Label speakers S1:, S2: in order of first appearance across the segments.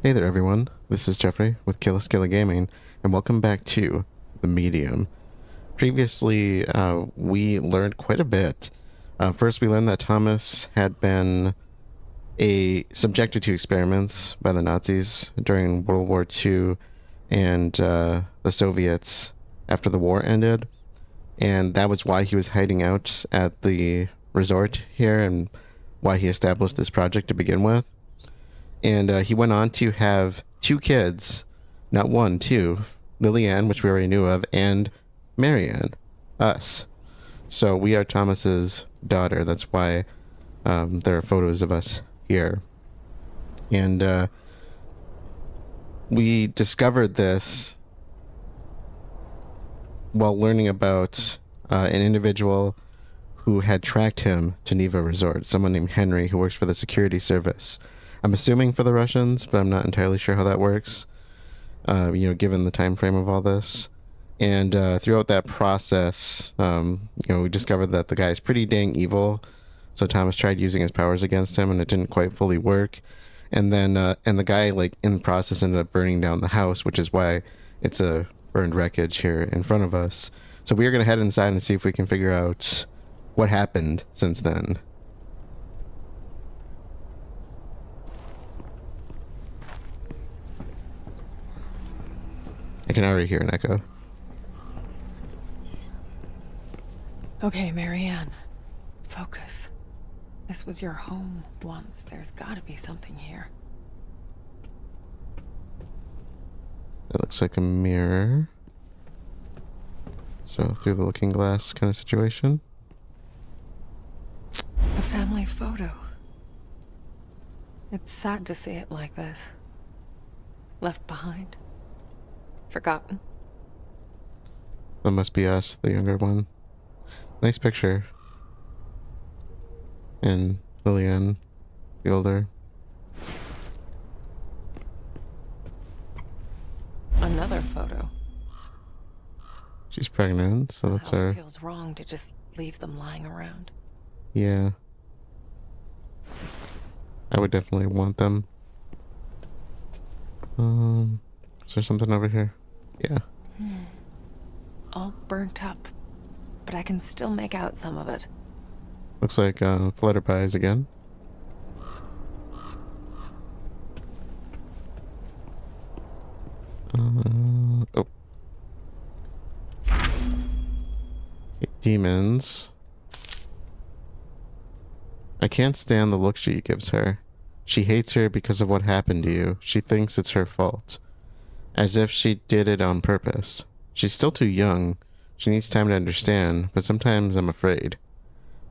S1: Hey there everyone, this is Jeffrey with Killaskila Gaming, and welcome back to The Medium. Previously, we learned quite a bit. First, we learned that Thomas had been subjected to experiments by the Nazis during World War II and the Soviets after the war ended, and that was why he was hiding out at the resort here and why he established this project to begin with. And he went on to have two kids, not one, two, Lillian, which we already knew of, and Marianne, us. So we are Thomas's daughter. That's why there are photos of us here. And we discovered this while learning about an individual who had tracked him to Neva Resort, someone named Henry who works for the security service. I'm assuming for the Russians, but I'm not entirely sure how that works, given the time frame of all this. And throughout that process, we discovered that the guy is pretty dang evil. So Thomas tried using his powers against him, and it didn't quite fully work. And then, and the guy, in the process, ended up burning down the house, which is why it's a burned wreckage here in front of us. So we are going to head inside and see if we can figure out what happened since then. I can already hear an echo.
S2: Okay, Marianne. Focus. This was your home once. There's gotta be something here.
S1: It looks like a mirror. So through the looking glass kind of situation.
S2: A family photo. It's sad to see it like this. Left behind. Forgotten.
S1: That must be us, the younger one. Nice picture. And Lillian, the older.
S2: Another photo.
S1: She's pregnant, so that's her.
S2: It feels wrong to just leave them lying around.
S1: Yeah. I would definitely want them. Is there something over here? Yeah.
S2: All burnt up, but I can still make out some of it.
S1: Looks like flutterpies again. Oh. Okay, demons. I can't stand the look she gives her. She hates her because of what happened to you. She thinks it's her fault. As if she did it on purpose. She's still too young. She needs time to understand, but sometimes I'm afraid.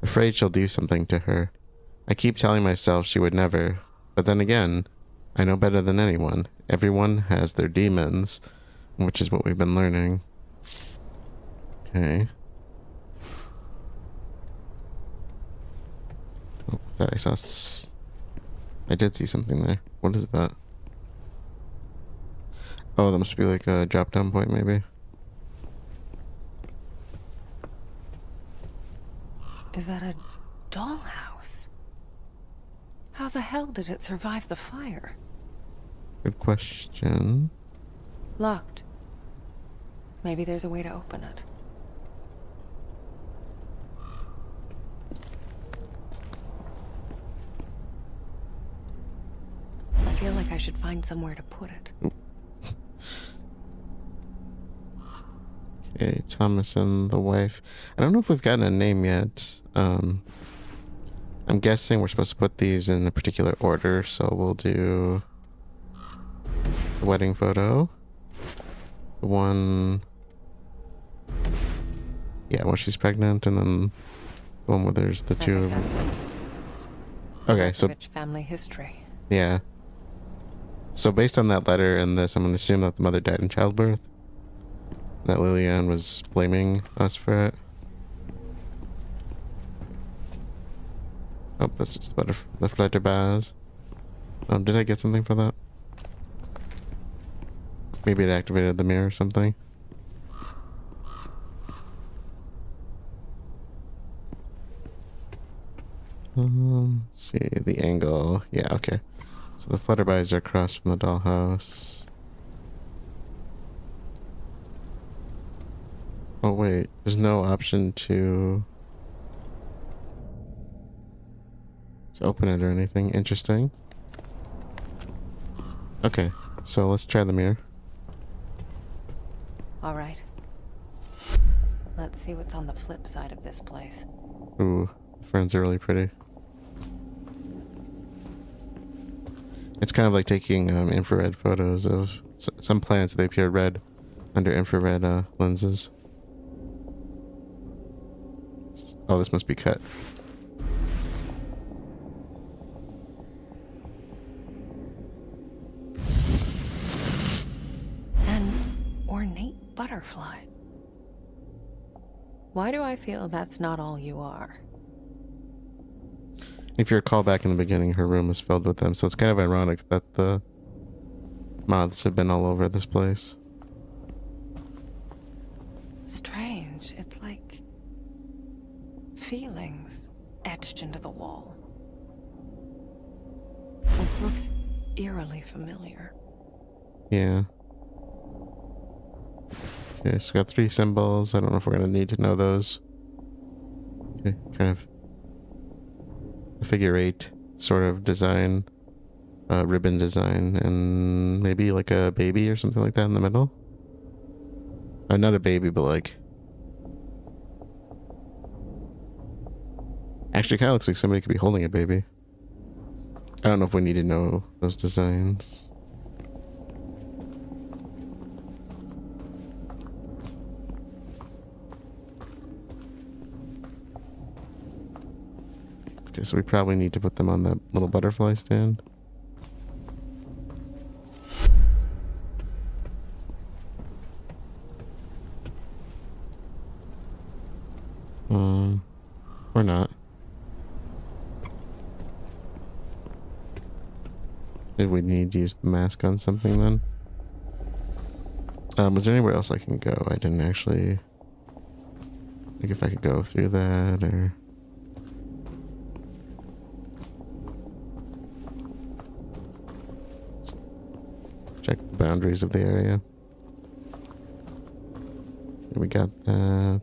S1: Afraid she'll do something to her. I keep telling myself she would never, but then again, I know better than anyone. Everyone has their demons, which is what we've been learning. Okay. Oh, I thought I saw I did see something there. What is that? Oh, that must be like a drop-down point, maybe.
S2: Is that a dollhouse? How the hell did it survive the fire?
S1: Good question.
S2: Locked. Maybe there's a way to open it. I feel like I should find somewhere to put it.
S1: Okay, Thomas and the wife. I don't know if we've gotten a name yet. I'm guessing we're supposed to put these in a particular order, so we'll do the wedding photo. The one... Yeah, when she's pregnant, and then the one where there's the two of them. Okay, so...
S2: Rich family history.
S1: Yeah. So based on that letter and this, I'm going to assume that the mother died in childbirth. That Lillian was blaming us for it. Oh, that's just the flutterbars. Did I get something for that? Maybe it activated the mirror or something. Let's see, the angle. Yeah, okay. So the flutterbys are across from the dollhouse. Oh wait, there's no option to open it or anything. Interesting. Okay, so let's try the mirror.
S2: All right. Let's see what's on the flip side of this place.
S1: Ooh, the ferns are really pretty. It's kind of like taking infrared photos of some plants. They appear red under infrared lenses. Oh, this must be cut.
S2: An ornate butterfly. Why do I feel that's not all you are?
S1: If you recall back in the beginning, her room was filled with them, so it's kind of ironic that the moths have been all over this place.
S2: Strange. It's like feelings etched into the wall. This looks eerily familiar.
S1: Yeah. Okay, so we got 3 symbols. I don't know if we're going to need to know those. Okay, kind of a figure 8 sort of design, ribbon design, and maybe like a baby or something like that in the middle. Not a baby, but like... Actually, kind of looks like somebody could be holding a baby. I don't know if we need to know those designs. Okay, so we probably need to put them on that little butterfly stand. Or not. Maybe we need to use the mask on something then. Was there anywhere else I can go? I didn't actually... Like if I could go through that or... Check the boundaries of the area. Okay, we got that.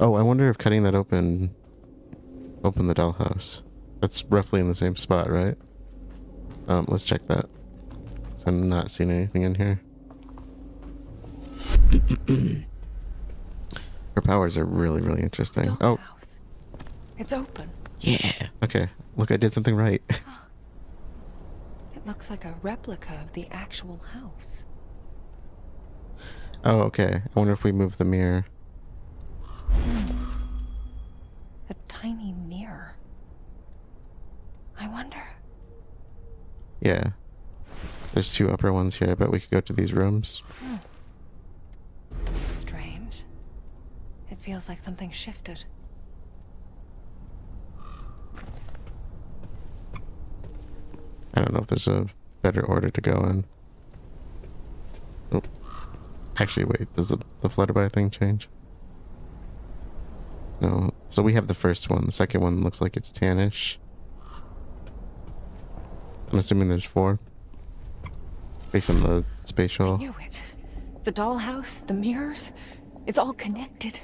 S1: Oh, I wonder if cutting that open the dollhouse. That's roughly in the same spot, right? Let's check that. So I'm not seeing anything in here. Her powers are really, really interesting. Oh,
S2: Dollhouse. It's open.
S1: yeah. Okay. Look, I did something right.
S2: It looks like a replica of the actual house.
S1: Oh, okay. I wonder if we move the mirror.
S2: A tiny mirror. I wonder.
S1: Yeah. There's 2 upper ones here. I bet we could go to these rooms.
S2: Strange. It feels like something shifted.
S1: I don't know if there's a better order to go in. Oh. Actually, wait. Does the flutterby thing change? No. So we have the first one. The second one looks like it's tannish. I'm assuming there's 4. Based on the spatial.
S2: I knew it. The dollhouse, the mirrors, it's all connected.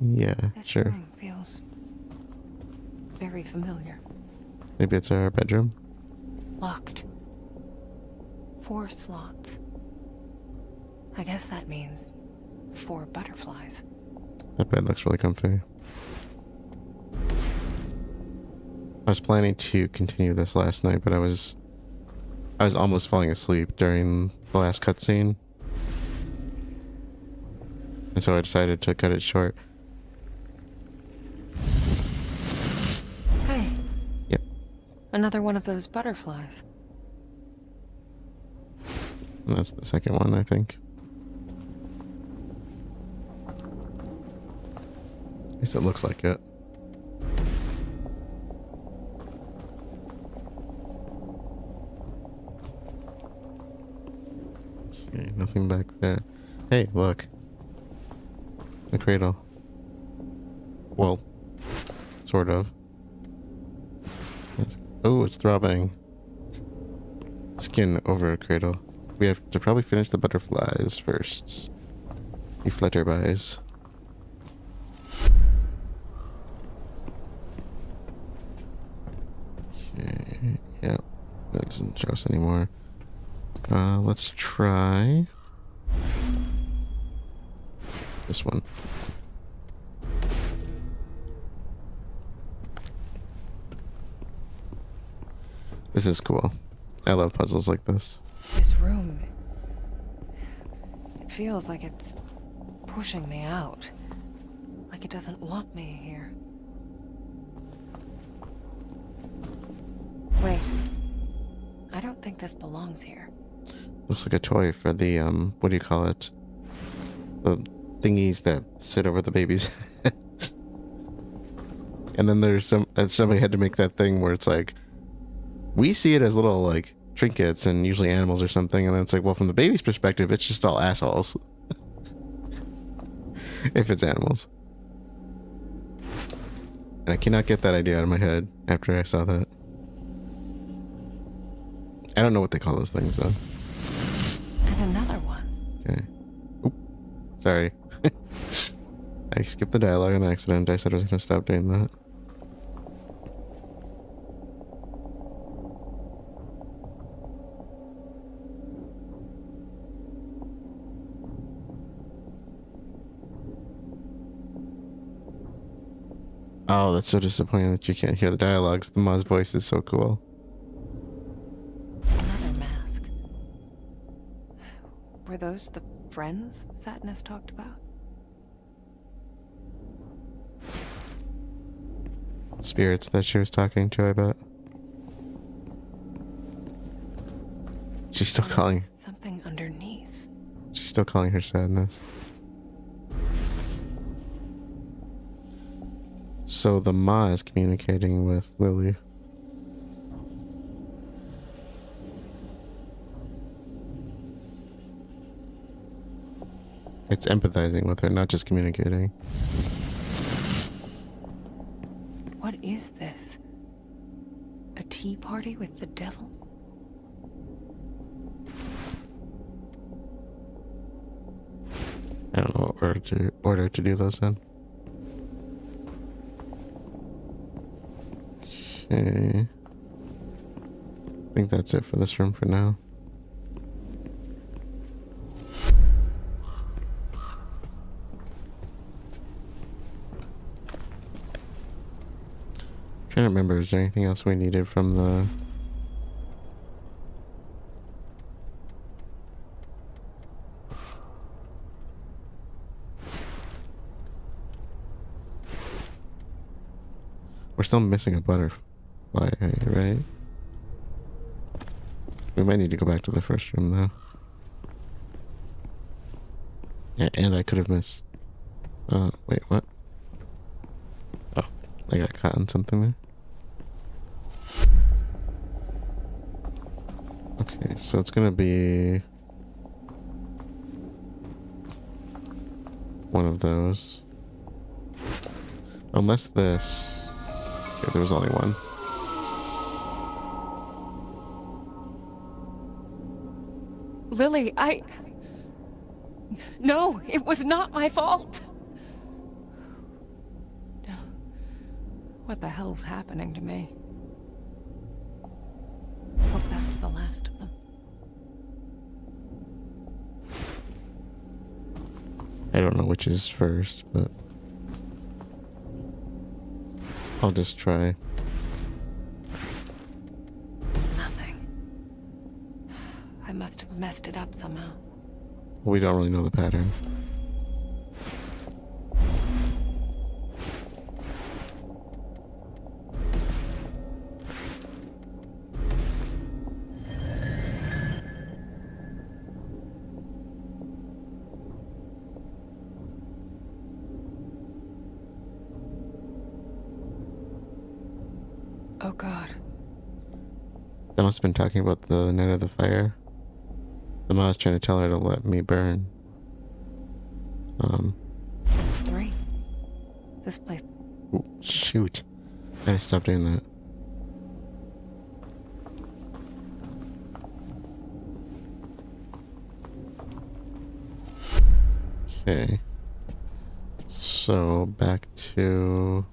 S1: Yeah,
S2: This
S1: sure.
S2: room feels very familiar.
S1: Maybe it's our bedroom.
S2: Locked. 4 slots. I guess that means 4 butterflies.
S1: That bed looks really comfy. I was planning to continue this last night, but I was almost falling asleep during the last cutscene. And so I decided to cut it short.
S2: Hey.
S1: Yep.
S2: Another one of those butterflies.
S1: And that's the second one, I think. At least it looks like it. Okay, nothing back there. Hey, look. The cradle. Well, sort of. Oh, it's throbbing. skin over a cradle. We have to probably finish the butterflies first. You flutterbys. Okay, yeah, that doesn't show us anymore. Let's try this one. This is cool. I love puzzles like this.
S2: This room, it feels like it's pushing me out. Like it doesn't want me here. Wait. I don't think this belongs here.
S1: Looks like a toy for the, what do you call it? The thingies that sit over the baby's head. And then there's somebody had to make that thing where it's like, we see it as little, like, trinkets and usually animals or something, and then it's like, well, from the baby's perspective, it's just all assholes. If it's animals. And I cannot get that idea out of my head after I saw that. I don't know what they call those things, though.
S2: And another one.
S1: Okay. Oop. Sorry. I skipped the dialogue on accident. I said I was going to stop doing that. Oh, that's so disappointing that you can't hear the dialogues. The Ma's voice is so cool.
S2: Another mask. Were those the friends Satnus talked about?
S1: Spirits that she was talking to, I bet. She's still calling.
S2: Something underneath.
S1: She's still calling her Sadness. So the Ma is communicating with Lily. It's empathizing with her, not just communicating.
S2: What is this? A tea party with the devil?
S1: I don't know what order to do those in. Okay. I think that's it for this room for now. Trying to remember, is there anything else we needed from the... We're still missing a butterfly, right? We might need to go back to the first room, though. Yeah, and I could have missed... wait, what? Oh, I got caught on something there. Okay, so it's gonna be... one of those. Unless this... Okay, there was only one.
S2: Lily, No, it was not my fault! What the hell's happening to me? Hope that's the last of them.
S1: I don't know which is first, but... I'll just try.
S2: Nothing. I must have messed it up somehow.
S1: We don't really know the pattern.
S2: Oh God.
S1: They must have been talking about the night of the fire. The Ma was trying to tell her to let me burn.
S2: It's 3. This place...
S1: Ooh, shoot. I gotta stop doing that. Okay. So, back to...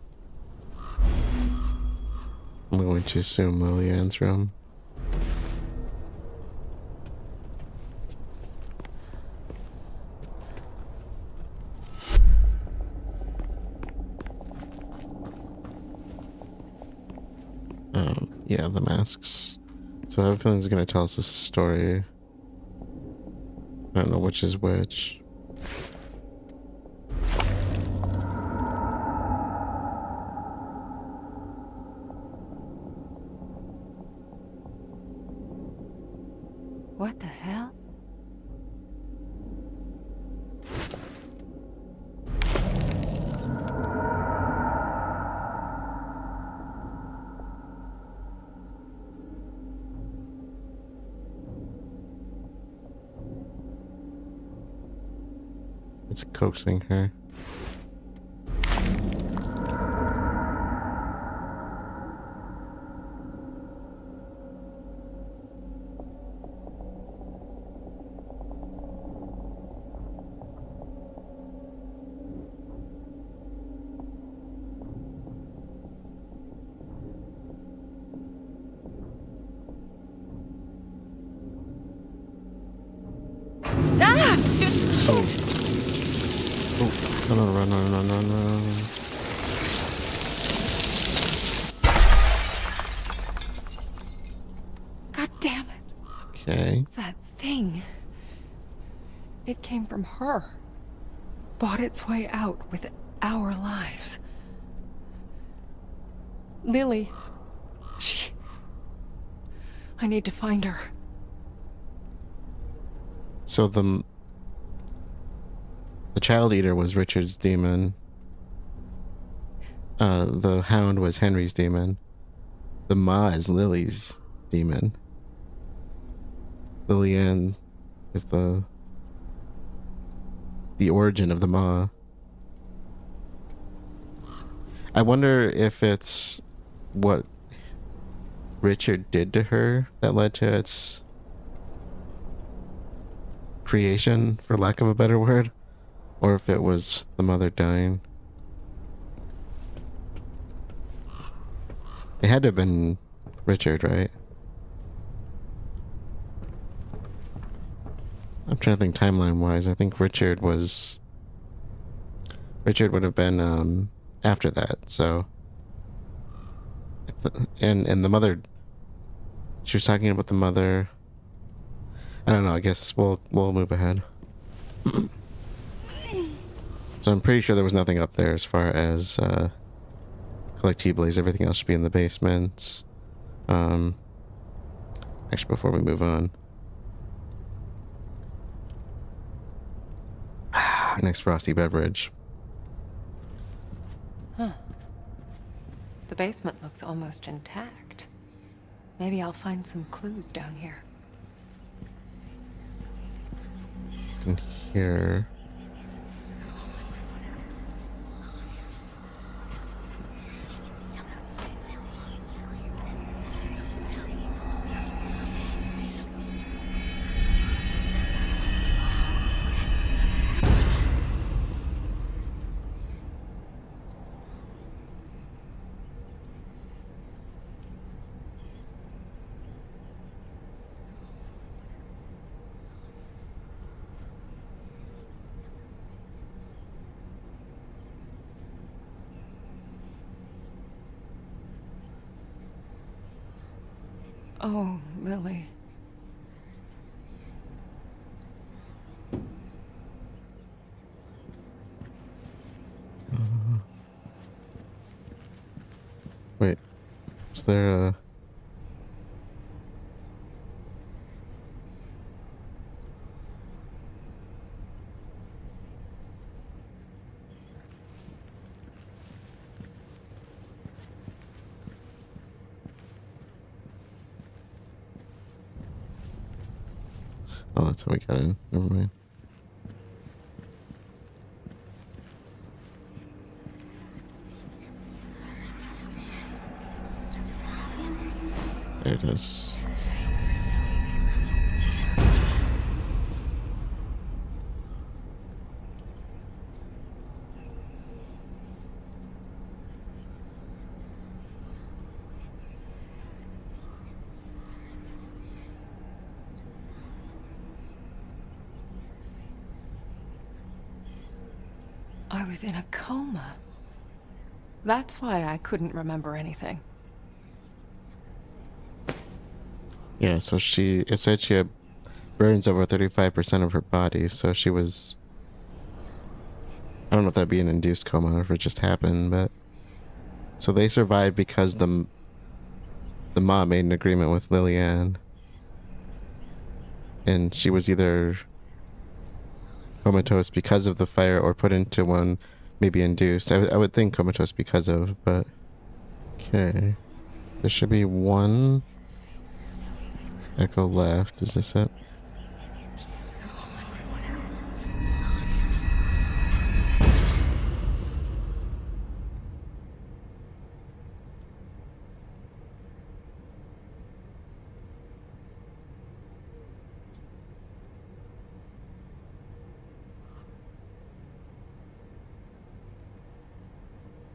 S1: I'm going to assume Lilianne's room. Yeah, the masks. So everyone's gonna tell us a story. I don't know which is which.
S2: What the hell?
S1: It's coaxing her.
S2: Ah! Shit!
S1: Oh, no, no, no, no, no, no.
S2: God damn it.
S1: Okay.
S2: That thing. It came from her. Bought its way out with our lives. Lily. She... I need to find her.
S1: So the Child Eater was Richard's demon. The Hound was Henry's demon. The Ma is Lily's demon. Lilianne is the origin of the Ma. I wonder if it's what Richard did to her that led to its creation, for lack of a better word, or if it was the mother dying. It had to have been Richard, right? I'm trying to think timeline-wise. I think Richard would have been after that. So, and the mother, she was talking about the mother. I don't know. I guess we'll move ahead. So I'm pretty sure there was nothing up there as far as collectibles. Everything else should be in the basements. Actually, before we move on, next frosty beverage.
S2: Huh. The basement looks almost intact. Maybe I'll find some clues down here.
S1: In here.
S2: Oh, Lily.
S1: Wait, is there a... Oh, that's how we got in. Never mind. There it is.
S2: was in a coma. That's why I couldn't remember anything.
S1: Yeah, so it said she had burns over 35% of her body, so she was, I don't know if that'd be an induced coma or if it just happened, but so they survived because the mom made an agreement with Lillian, and she was either comatose because of the fire or put into one, maybe induced. I would think comatose because of, but okay. There should be one echo left. Is this it?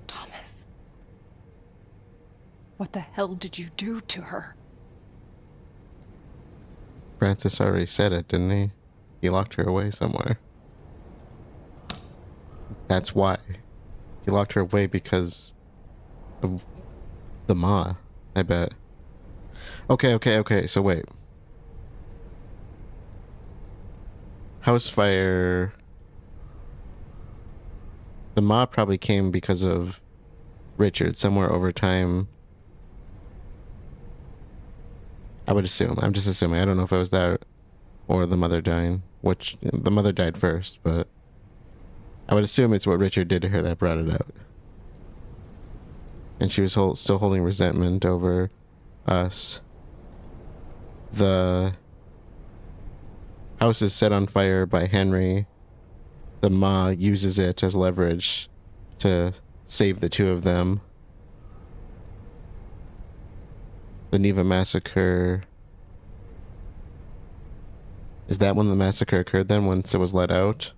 S2: Thomas. What the hell did you do to her?
S1: Francis already said it, didn't he? He locked her away somewhere. That's why. He locked her away because of the Ma, I bet. Okay. So wait. House fire. The Ma probably came because of Richard somewhere over time. I would assume. I'm just assuming. I don't know if it was that or the mother dying, which the mother died first, but I would assume it's what Richard did to her that brought it out. And she was still holding resentment over us. The house is set on fire by Henry. The Ma uses it as leverage to save the two of them. The Neva massacre. Is that when the massacre occurred then, once it was let out?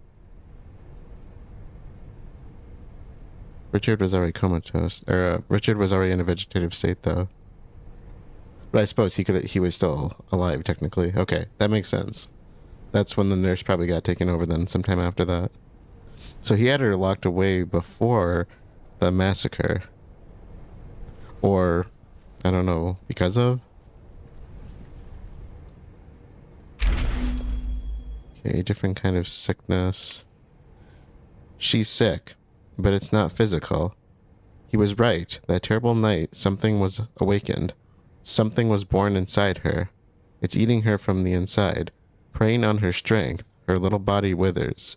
S1: Richard was already comatose. Or, Richard was already in a vegetative state, though. But I suppose he was still alive, technically. Okay, that makes sense. That's when the nurse probably got taken over then, sometime after that. So he had her locked away before the massacre. Or, I don't know, because of? Okay, different kind of sickness. She's sick, but it's not physical. He was right. That terrible night, something was awakened. Something was born inside her. It's eating her from the inside, preying on her strength. Her little body withers.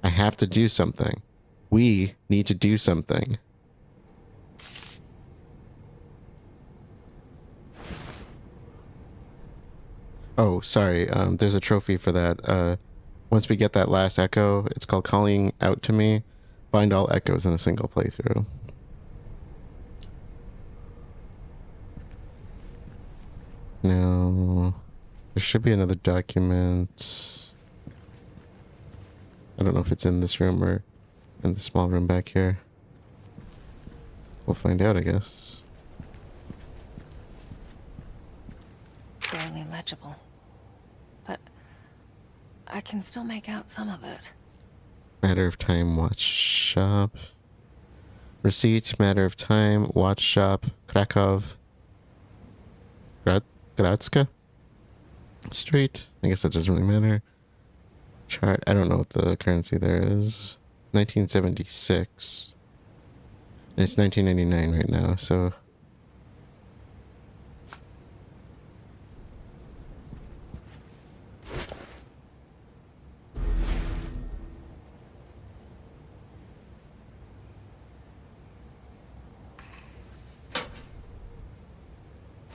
S1: I have to do something. We need to do something. Oh, sorry. There's a trophy for that. Once we get that last echo, it's called Calling Out to Me. Find all echoes in a single playthrough. Now, there should be another document. I don't know if it's in this room or in the small room back here. We'll find out, I guess.
S2: Barely legible. But I can still make out some of it.
S1: Matter of time, watch shop. Receipt, matter of time, watch shop, Krakow. Gradska Street? I guess that doesn't really matter. Chart, I don't know what the currency there is. 1976. And it's 1999 right now, so...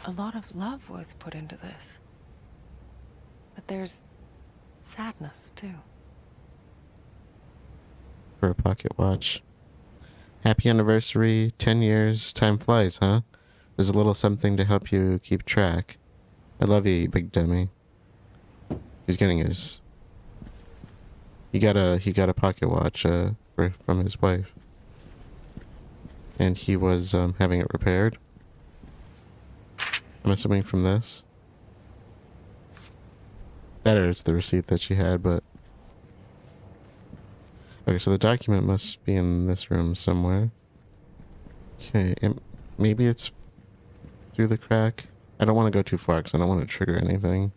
S2: A lot of love was put into this. But there's sadness, too.
S1: For a pocket watch. Happy anniversary, 10 years, time flies, huh? There's a little something to help you keep track. I love you, you big dummy. He's getting his... He got a pocket watch from his wife. And he was having it repaired. I'm assuming from this. That is the receipt that she had, but... Okay, so the document must be in this room somewhere. Okay, maybe it's through the crack. I don't want to go too far because I don't want to trigger anything.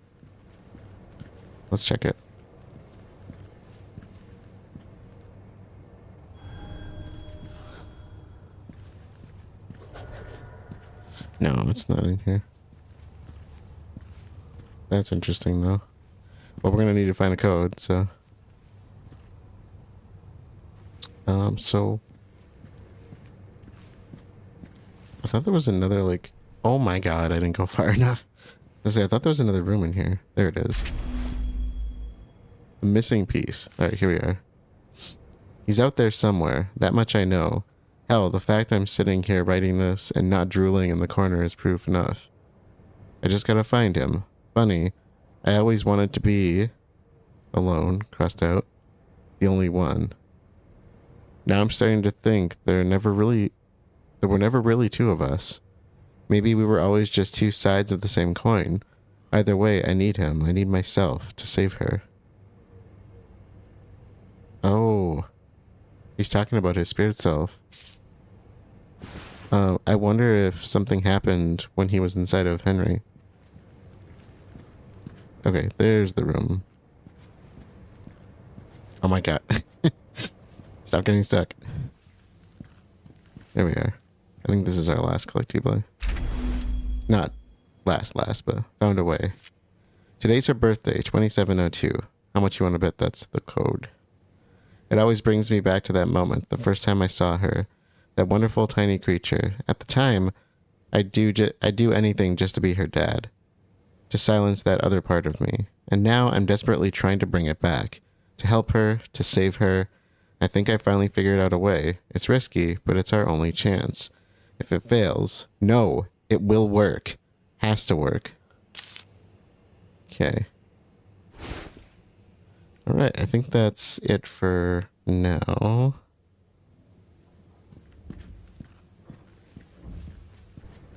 S1: Let's check it. No, it's not in here. That's interesting, though. Well, we're gonna need to find a code, so... so... I thought there was another, like... Oh my god, I didn't go far enough. I thought there was another room in here. There it is. The missing piece. Alright, here we are. He's out there somewhere. That much I know. Hell, the fact I'm sitting here writing this and not drooling in the corner is proof enough. I just gotta find him. Funny. I always wanted to be... alone, crossed out. The only one. Now I'm starting to think there were never really two of us. Maybe we were always just two sides of the same coin. Either way, I need him. I need myself to save her. Oh. He's talking about his spirit self. I wonder if something happened when he was inside of Henry. Okay, there's the room. Oh my god. Stop getting stuck. There we are. I think this is our last collectible. Not last, but found a way. Today's her birthday, 2702. How much you want to bet that's the code? It always brings me back to that moment, the first time I saw her. That wonderful tiny creature. At the time, I'd do anything just to be her dad. To silence that other part of me. And now I'm desperately trying to bring it back. To help her, to save her. I think I finally figured out a way. It's risky, but it's our only chance. If it fails, no, it will work. Has to work. Okay. Alright, I think that's it for now.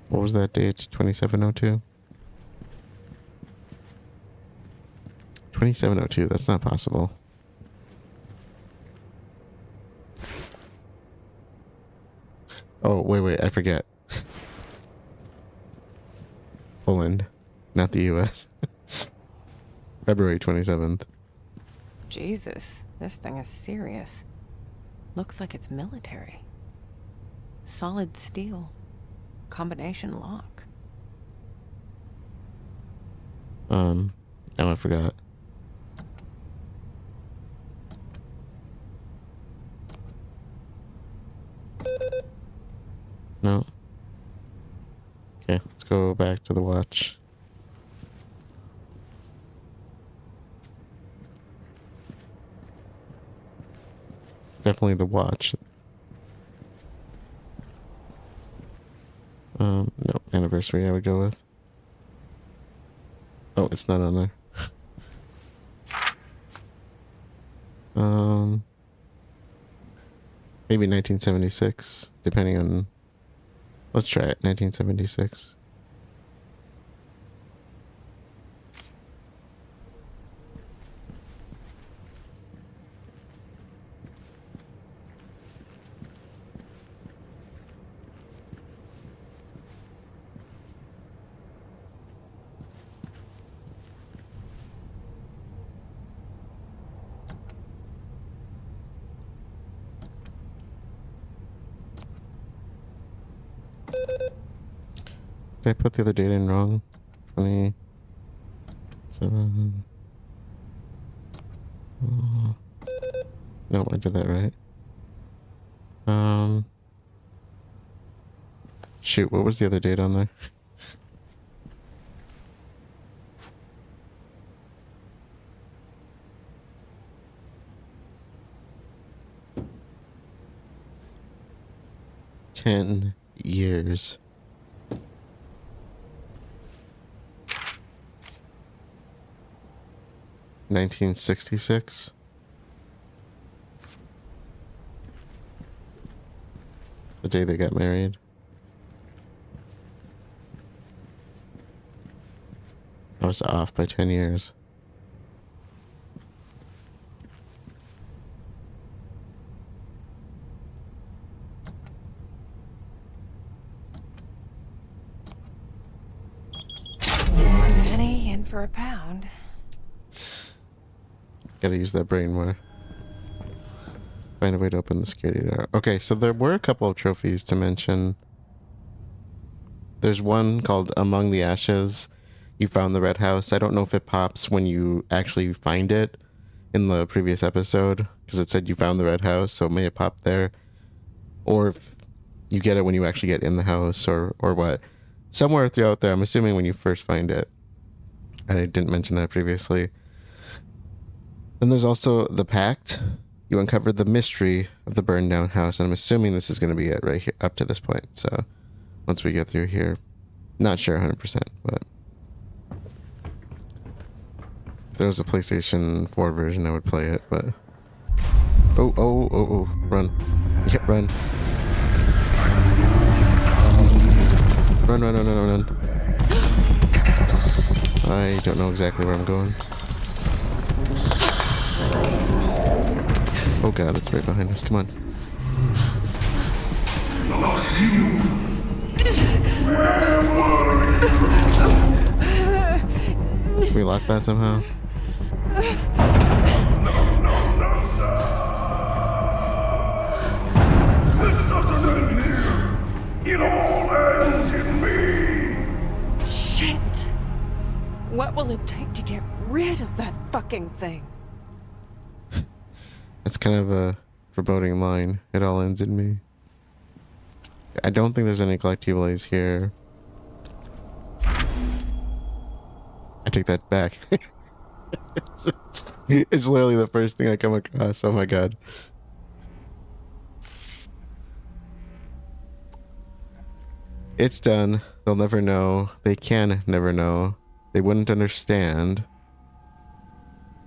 S1: What was that date? 2702? 2702, that's not possible. Oh, wait, I forget. Poland, not the US. February 27th.
S2: Jesus, this thing is serious. Looks like it's military. Solid steel. Combination lock.
S1: Oh, I forgot. No. Okay, let's go back to the watch. Definitely the watch. No, anniversary I would go with. Oh, it's not on there. Maybe 1976, depending on... Let's try it, 1976. Did I put the other date in wrong? 27... No, I did that right. Shoot, what was the other date on there? Ten years. $1966. The day they got married. I was off by 10 years.
S2: for a pound.
S1: Gotta use that brain more. Find a way to open the security door. Okay, so there were a couple of trophies to mention. There's one called Among the Ashes. You found the red house. I don't know if it pops when you actually find it in the previous episode, because it said you found the red house, so it may have popped there. Or if you get it when you actually get in the house, or what. Somewhere throughout there, I'm assuming when you first find it. I didn't mention that previously. Then there's also the Pact. You uncovered the mystery of the burned down house, and I'm assuming this is going to be it right here up to this point. So once we get through here, not sure 100%, but if there was a PlayStation 4 version, I would play it, but oh, run. Yeah, run. Run. I don't know exactly where I'm going. Oh god, it's right behind us. Come on.
S3: Not you! Where were you?
S1: Can we lock that somehow?
S3: This doesn't end here! It all ends in me!
S2: Shit! What will it take to get rid of that fucking thing?
S1: That's kind of a foreboding line. It all ends in me. I don't think there's any collectibles here. I take that back. It's literally the first thing I come across. Oh my god. It's done. They'll never know. They can never know. They wouldn't understand.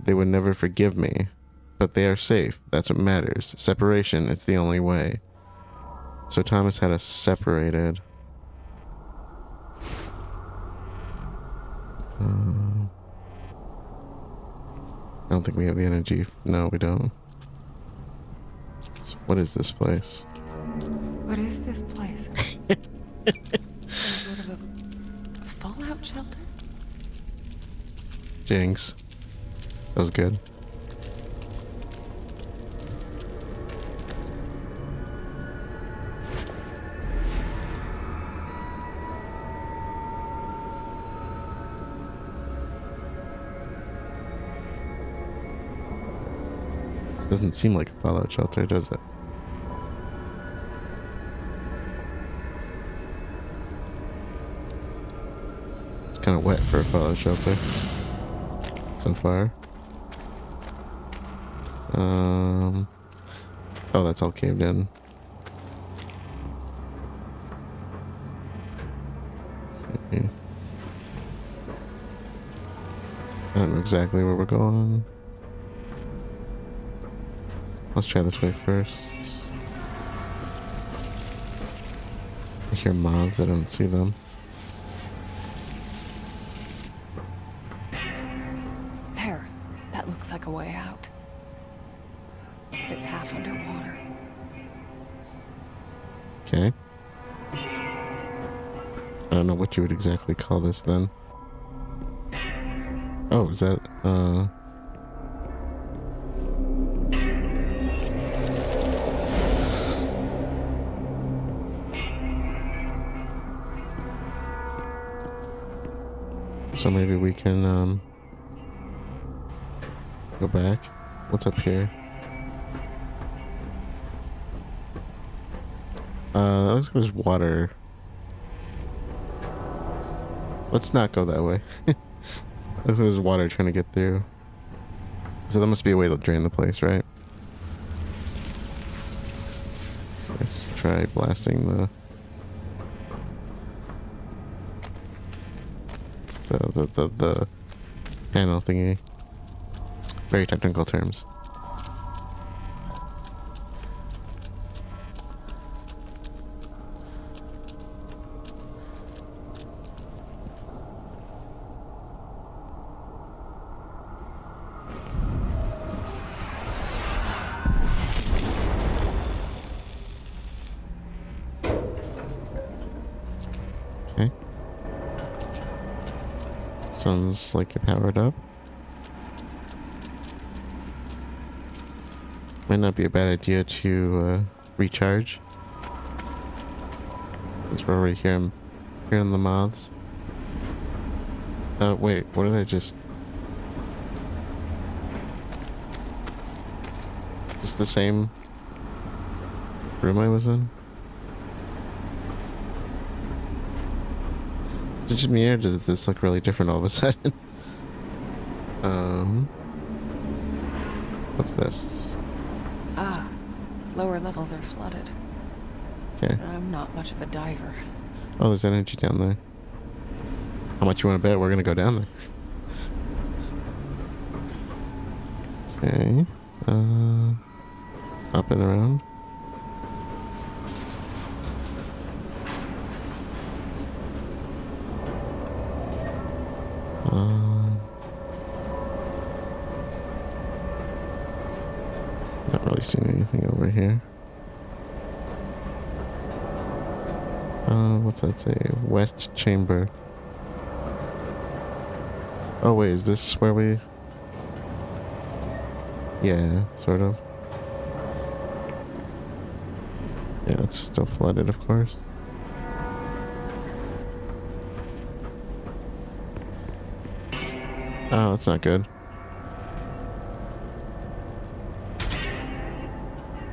S1: They would never forgive me. But they are safe. That's what matters. Separation, it's the only way. So Thomas had us separated. I don't think we have the energy. No, we don't. So what is this place?
S2: What is this place? Some sort of a fallout shelter?
S1: Jinx. That was good. Doesn't seem like a fallout shelter, does it? It's kind of wet for a fallout shelter so far. Oh, that's all caved in. Okay. I don't know exactly where we're going. Let's try this way first. I hear moths, I don't see them.
S2: There. That looks like a way out. It's half underwater.
S1: Okay. I don't know what you would exactly call this then. Oh, is that, so maybe we can, go back. What's up here? Looks like there's water. Let's not go that way. Looks like there's water trying to get through. So there must be a way to drain the place, right? Let's try blasting the panel thingy. Very technical terms. Sounds like it powered up. Might not be a bad idea to recharge. That's where we hearing the moths. Wait, what did I just... Is this the same room I was in? Is it just me, or does this look really different all of a sudden? What's this?
S2: Ah, lower levels are flooded.
S1: Okay.
S2: I'm not much of a diver.
S1: Oh, there's energy down there. How much you want to bet we're gonna go down there? Okay. Up and around. Not really seeing anything over here. What's that say? West Chamber. Oh wait, is this where we... Yeah, sort of. Yeah, it's still flooded, of course. Oh, that's not good.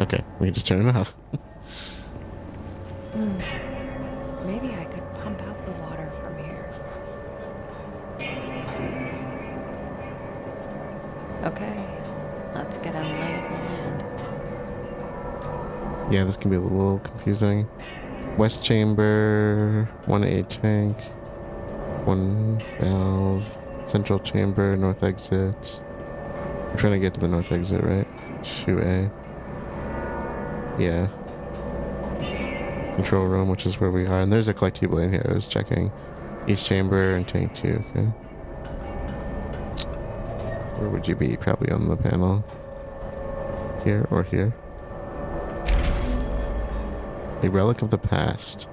S1: Okay, we can just turn it off.
S2: Maybe I could pump out the water from here. Okay, let's get on layable land.
S1: Yeah, this can be a little confusing. West Chamber, 1A tank, 1 valve, Central Chamber, North exit. I'm trying to get to the North exit, right? 2A. Yeah. Control room, which is where we are. And there's a collectible in here. I was checking. East chamber and tank 2, okay. Where would you be? Probably on the panel. Here or here. A relic of the past.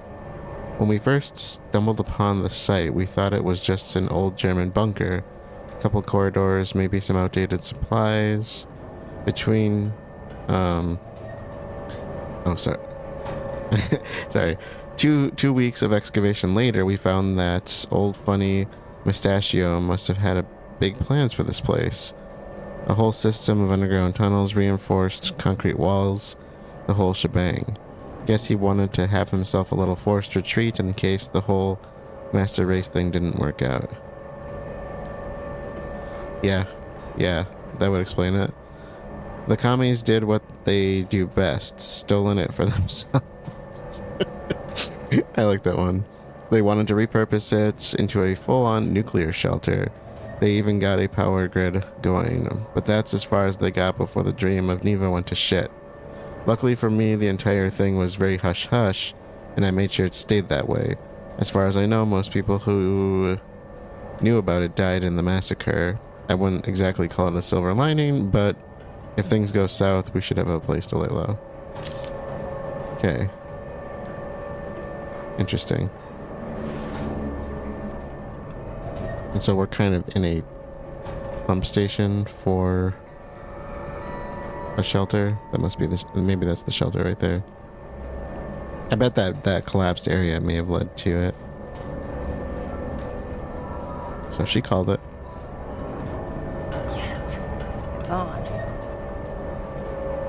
S1: When we first stumbled upon the site, we thought it was just an old German bunker. A couple corridors, maybe some outdated supplies. Between, oh, sorry. Sorry. Two weeks of excavation later, we found that old funny Mustachio must have had big plans for this place. A whole system of underground tunnels, reinforced concrete walls, the whole shebang. Guess he wanted to have himself a little forced retreat in case the whole master race thing didn't work out. Yeah, that would explain it. The commies did what they do best, stolen it for themselves. I like that one. They wanted to repurpose it into a full-on nuclear shelter. They even got a power grid going, but that's as far as they got before the dream of Neva went to shit. Luckily for me, the entire thing was very hush-hush, and I made sure it stayed that way. As far as I know, most people who knew about it died in the massacre. I wouldn't exactly call it a silver lining, but if things go south, we should have a place to lay low. Okay. Interesting. And so we're kind of in a pump station for a shelter. That must be the... Maybe that's the shelter right there. I bet that collapsed area may have led to it. So she called it.
S2: Yes, it's on.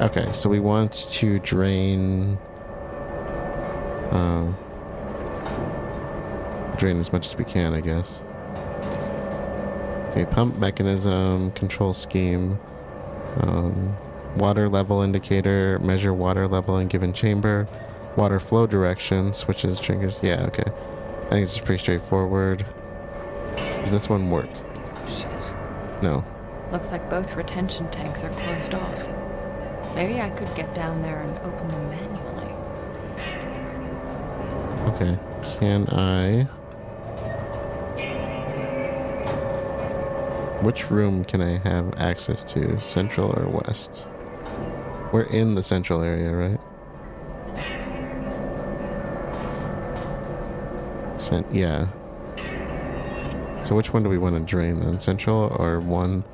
S1: Okay, so we want to drain... drain as much as we can, I guess. Okay, pump mechanism, control scheme, water level indicator, measure water level in given chamber, water flow direction, switches, triggers. Yeah, okay. I think this is pretty straightforward. Does this one work?
S2: Shit.
S1: No.
S2: Looks like both retention tanks are closed off. Maybe I could get down there and open them manually.
S1: Okay. Can I... Which room can I have access to? Central or west? We're in the central area, right? Yeah. So So which one do we want to drain then? Central or one?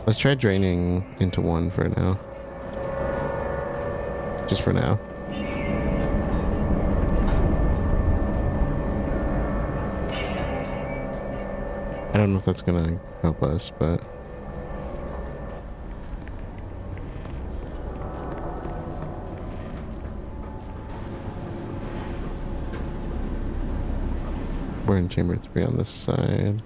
S1: Let's try draining into one for now. Just for now. I don't know if that's gonna help us, but... we're in chamber 3 on this side.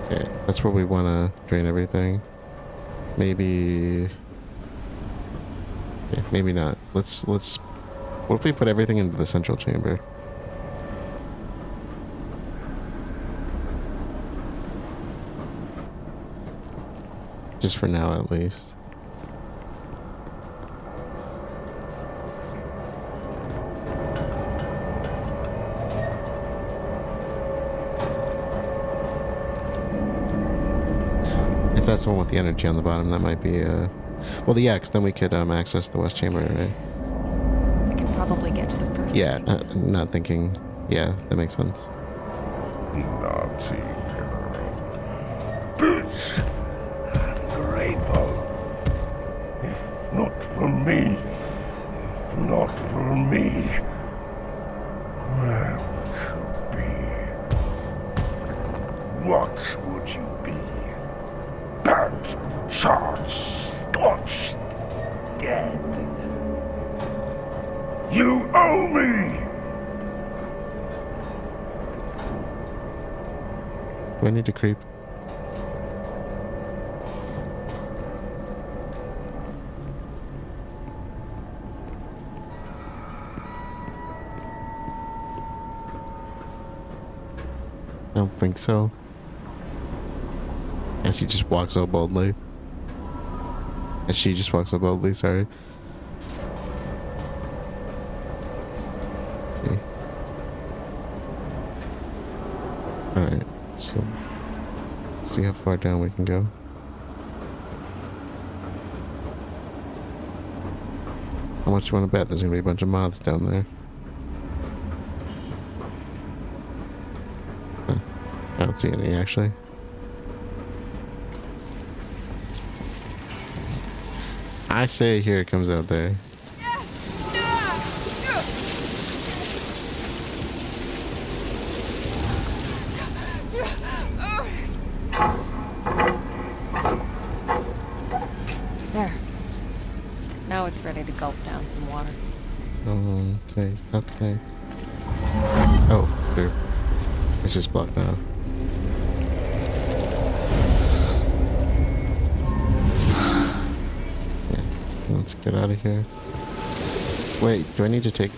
S1: Okay, that's where we want to drain everything. Maybe... okay, maybe not. Let's... what if we put everything into the central chamber? Just for now, at least. If that's the one with the energy on the bottom, that might be, well, yeah, because then we could, access the west chamber, right?
S2: I can probably get to the first.
S1: Yeah, not thinking. Yeah, that makes sense.
S3: Naughty girl. Bitch! The rainbow. If not for me, if not for me, where would you be? What would you be? Burnt, charred, scorched, dead. You owe me!
S1: Do I need to creep? I don't think so. As he just walks so boldly. As she just walks so boldly, sorry. Okay. Alright, so see how far down we can go. How much you want to bet there's gonna be a bunch of moths down there? Huh. I don't see any actually. I say here it comes out there.
S2: There. Now it's ready to gulp down some water.
S1: Okay, okay. Oh, there. It's just blocked now. Let's get out of here. Wait, do I need to take...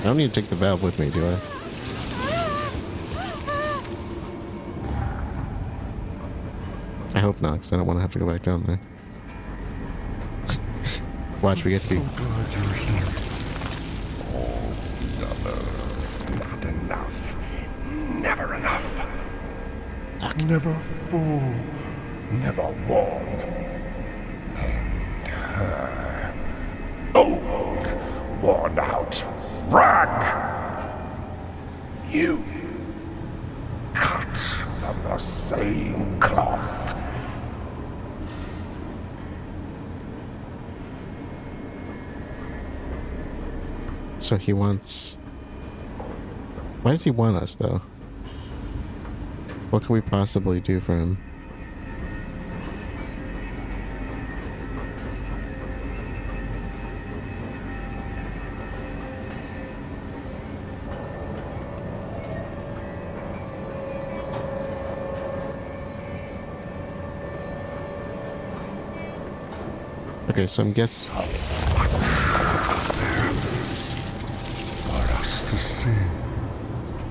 S1: I don't need to take the valve with me, do I? I hope not, because I don't want to have to go back down there. Watch, we get to be...
S3: So glad you're here. All the others, not enough. Never enough. Never full. Never warm. And her. Old, worn out rag. You. Cut from the same cloth.
S1: So he wants... Why does he want us, though? What can we possibly do for him? Okay, so I'm guessing...
S3: For us to see,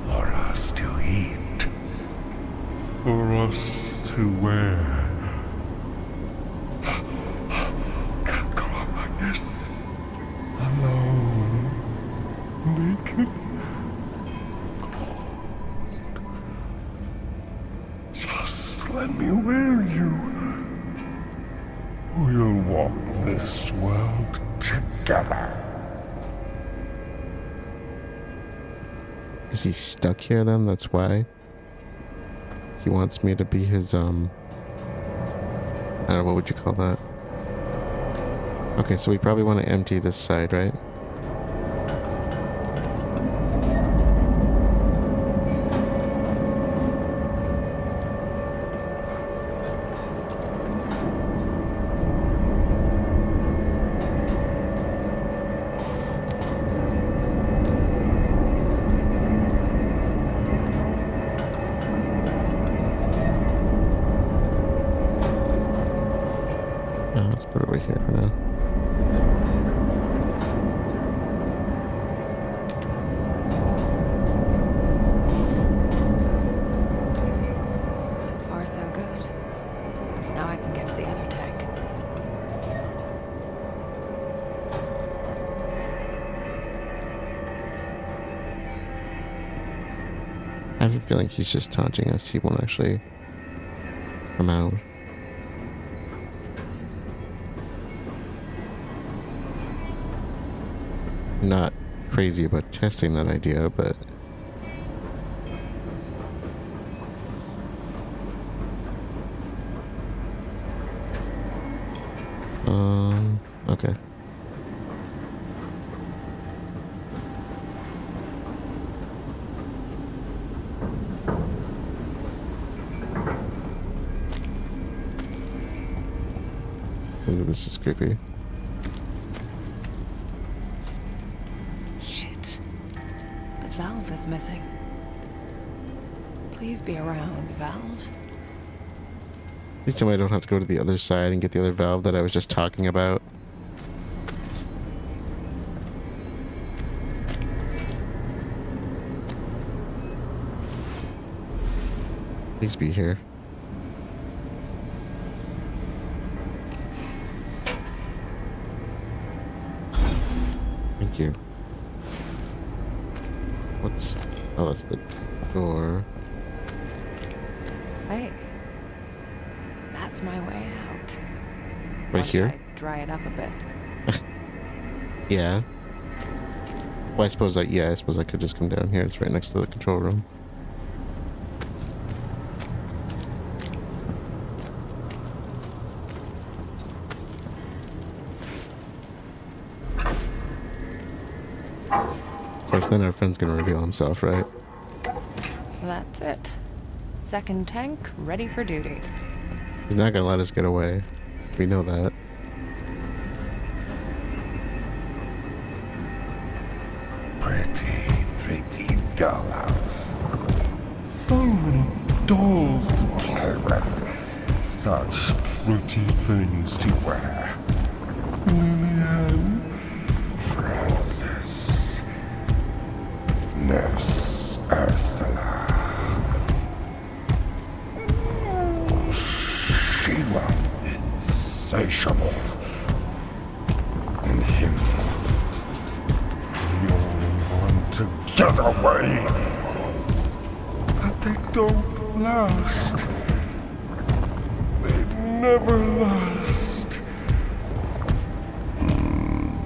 S3: for us to eat, for us to wear. Can't go out like this, alone, naked, cold. Just let me wear you. We'll walk this world together.
S1: Is he stuck here then? That's why he wants me to be his, I don't know, what would you call that? Okay, so we probably want to empty this side, right? Let's put it right here for now.
S2: So far, so good. Now I can get to the other tank.
S1: I have a feeling he's just taunting us. He won't actually come out. Not crazy about testing that idea, but okay. Ooh, this is creepy.
S2: Shit. The valve is missing. Please be around, valve.
S1: At least I don't have to go to the other side and get the other valve that I was just talking about. Please be here. Thank you. What's... Oh, that's the door.
S2: Hey. That's my way out.
S1: Right
S2: Once
S1: here?
S2: I dry it up a bit.
S1: Yeah. Well, I suppose I could just come down here. It's right next to the control room. Of course, then our friend's gonna reveal himself, right?
S2: That's it. Second tank ready for duty.
S1: He's not gonna let us get away. We know that.
S3: Pretty dollhouse. So many dolls to play with. Such pretty things to wear. Lillian, Francis, Nurse Ursula. She was insatiable. And him, the only one to get away. But they don't last. They never last.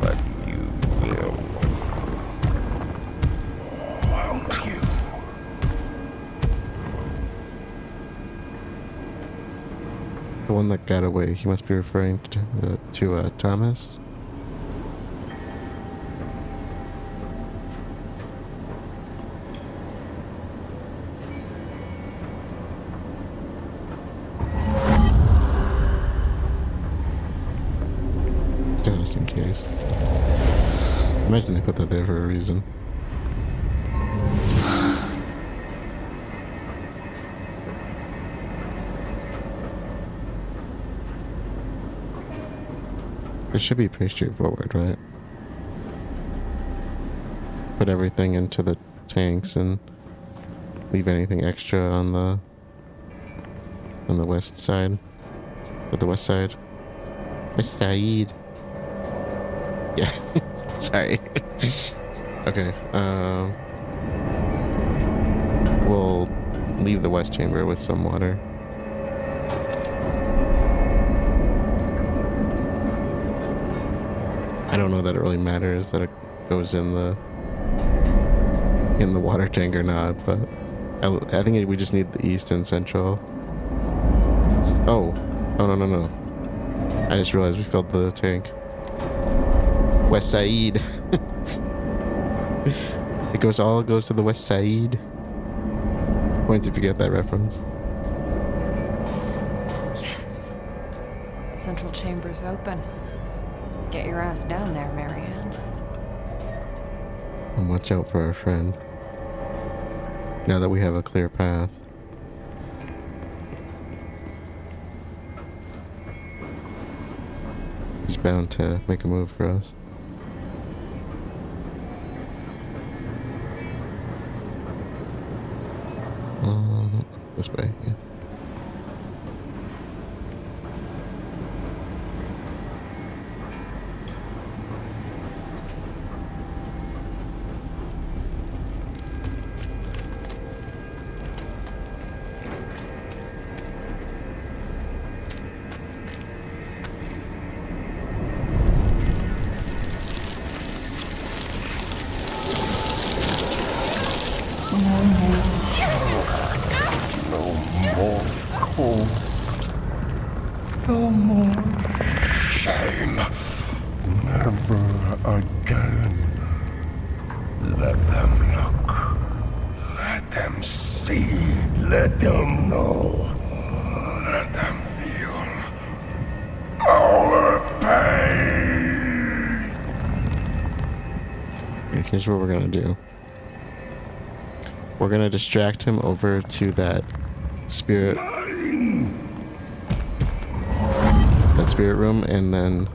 S3: But you will. Won't you?
S1: The one that got away, he must be referring to Thomas. Just in case. Imagine they put that there for a reason. It should be pretty straightforward, right? Put everything into the tanks and leave anything extra on the west side. At the west side. West side. Yeah. Sorry. Okay. We'll leave the west chamber with some water. I don't know that it really matters that it goes in the in the water tank or not, but I think we just need the east and central. Oh, no. I just realized we filled the tank. West Side. It all goes to the west side. Points if you get that reference.
S2: Yes. The central chamber's open. Get your ass down there, Marianne.
S1: And watch out for our friend. Now that we have a clear path. He's bound to make a move for us. This way, yeah.
S3: No more shame. Never again. Let them look. Let them see. Let them know. Let them feel our pain.
S1: Here's what we're gonna do. We're gonna distract him over to that spirit room, and then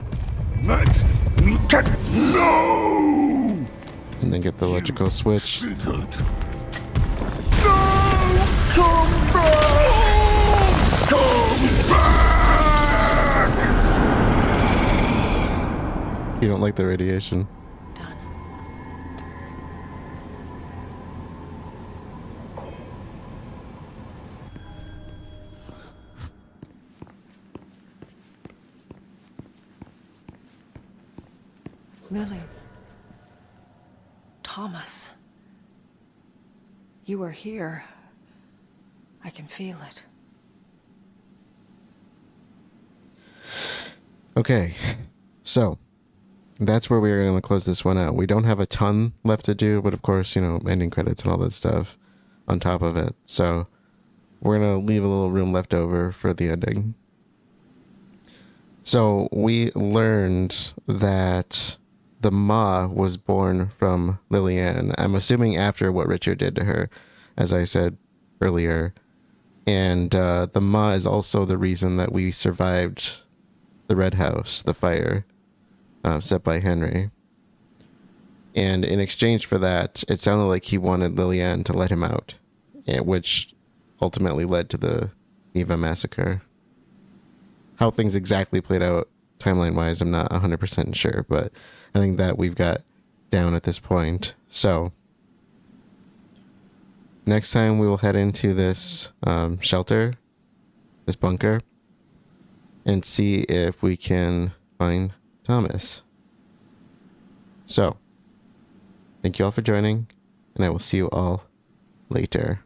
S3: Let me get no.
S1: and then get the electrical switch.
S3: Don't come back. Come back.
S1: You don't like the radiation.
S2: Done. Lily. Thomas. You are here. I can feel it.
S1: Okay, so that's where we're going to close this one out. We don't have a ton left to do, but of course, ending credits and all that stuff on top of it. So we're going to leave a little room left over for the ending. So we learned that the Ma was born from Lillian. I'm assuming after what Richard did to her, as I said earlier. And the Ma is also the reason that we survived the Red House, the fire set by Henry. And in exchange for that, it sounded like he wanted Lillian to let him out, which ultimately led to the Neva massacre. How things exactly played out timeline-wise, I'm not 100% sure, but I think that we've got down at this point. So next time we will head into this shelter, this bunker, and see if we can find Thomas. So, thank you all for joining, and I will see you all later.